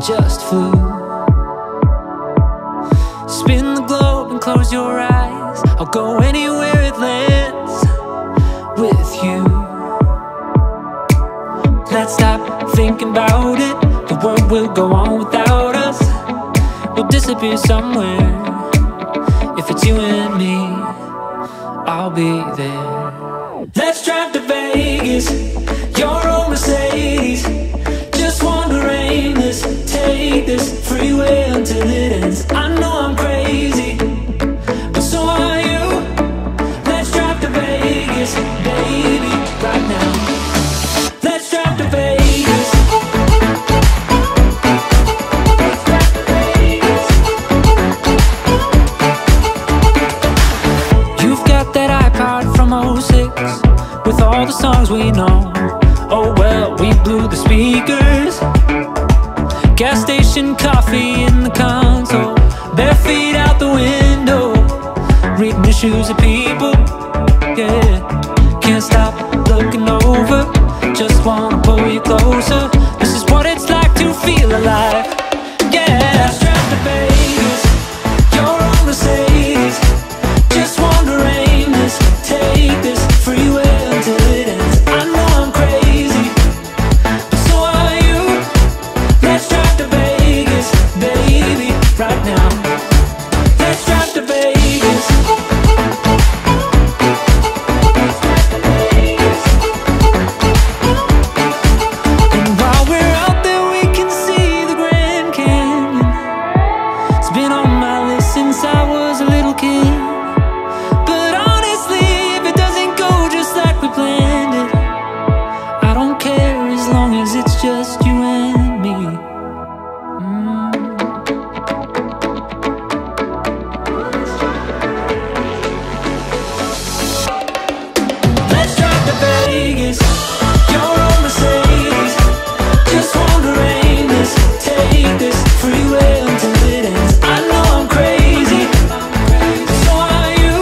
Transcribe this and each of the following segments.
just flew. Spin the globe and close your eyes. I'll go anywhere it lands with you. Let's stop thinking about it. The world will go on without us. We'll disappear somewhere. If it's you and me, I'll be there. Let's drive to Vegas, your old Mercedes. Just wander aimless, take this freeway until it ends. I know I'm crazy, but so are you. Let's drive to Vegas, baby, right now. Let's drive to Vegas. You've got that iPod from '06 with all the songs we know. Oh well, we blew the speakers. Gas station coffee in the console. Bare feet out the window, reading issues of people. Yeah, can't stop looking over. Just wanna pull you closer. This is what it's like to feel alive. Yeah, let's drive to Vegas, your own Mercedes. Just wander aimless, take this freeway until it ends. I know I'm crazy, but so are you. Let's drive to Vegas, baby, right now. Let's drive to Vegas. And while we're out there, we can see the Grand Canyon. It's been on my list since I was a little kid. But honestly, if it doesn't go just like we planned it, I don't care as long as it's just you and me. Let's drive to Vegas, your own Mercedes. Just wander aimless, take this freeway until it ends. I know I'm crazy, so are you.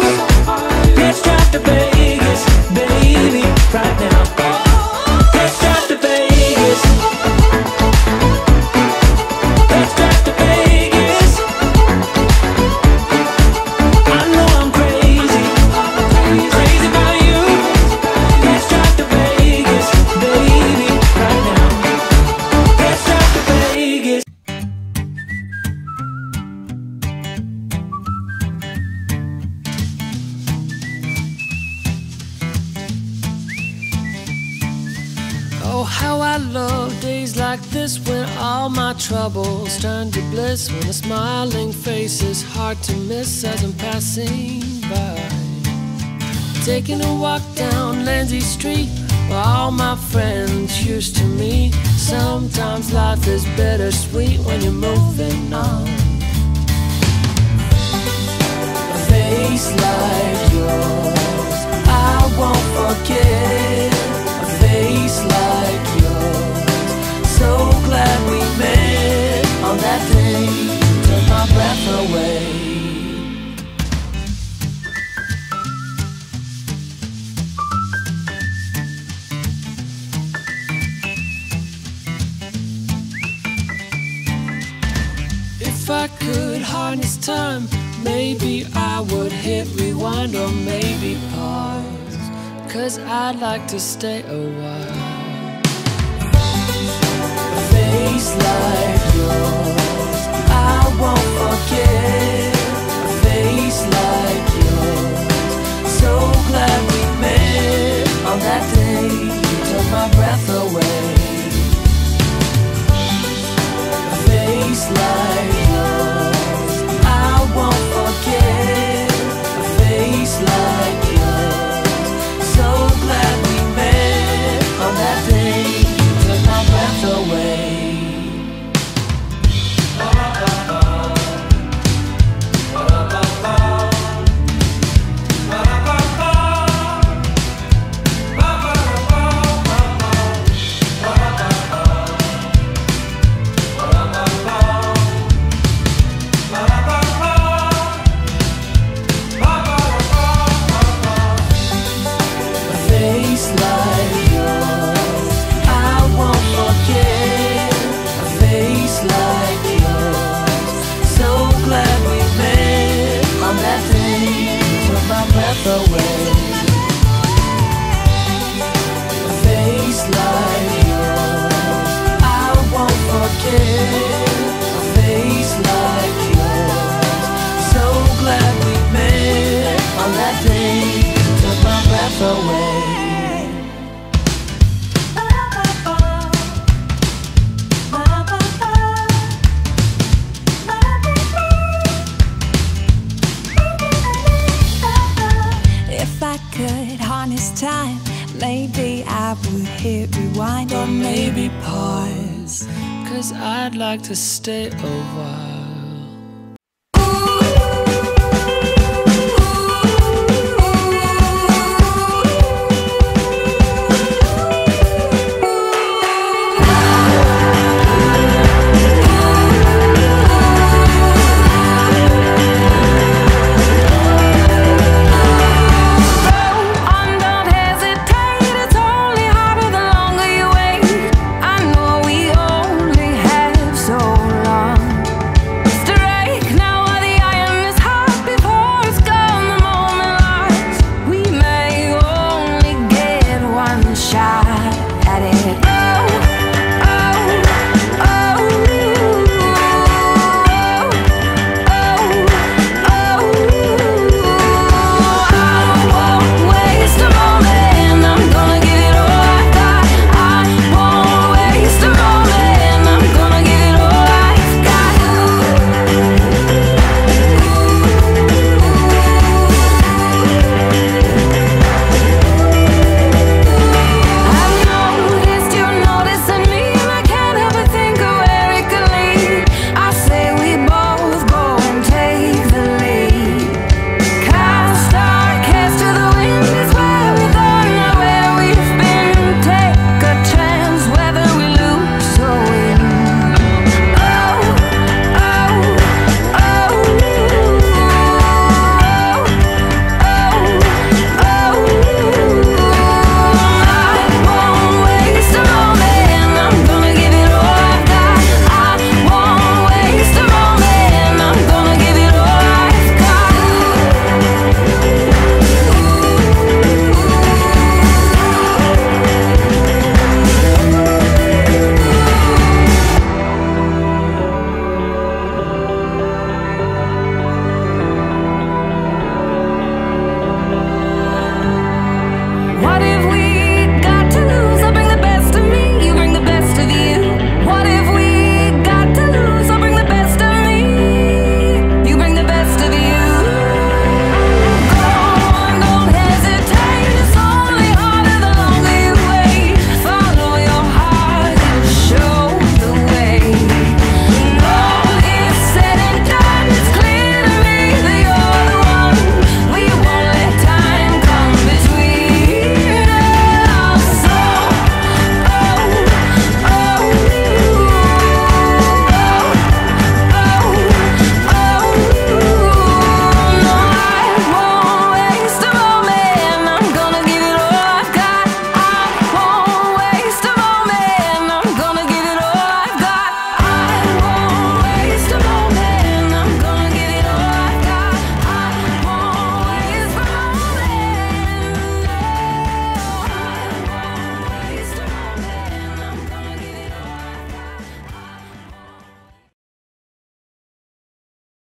Let's drive to Vegas, baby, right now. Let's drive to Vegas. Let's drive to Vegas. I know I'm crazy, crazy about you. Let's drive to Vegas, baby, right now. Let's drive to Vegas. Oh, how I love days like this, when all my troubles turn to bliss, when a smiling face is hard to miss as I'm passing by. Taking a walk down Lindsay Street, where all my friends used to meet. Sometimes life is bittersweet when you're moving on. A face like yours, I won't forget. A face like yours, so glad we met on that day. Took my breath away. If I could harness time, maybe I would hit rewind or maybe pause, 'cause I'd like to stay a while. A face like yours, I won't forget. A face like yours, so glad we met on that day. You took my breath away. A face like yours, I won't forget. A face like yours, so glad we met on that day. You took my breath away. away. A face like yours, I won't forget. A face like yours, so glad we met on that day. Took my breath away. Could harness time, maybe I would hit rewind, or maybe pause, 'cause I'd like to stay a while.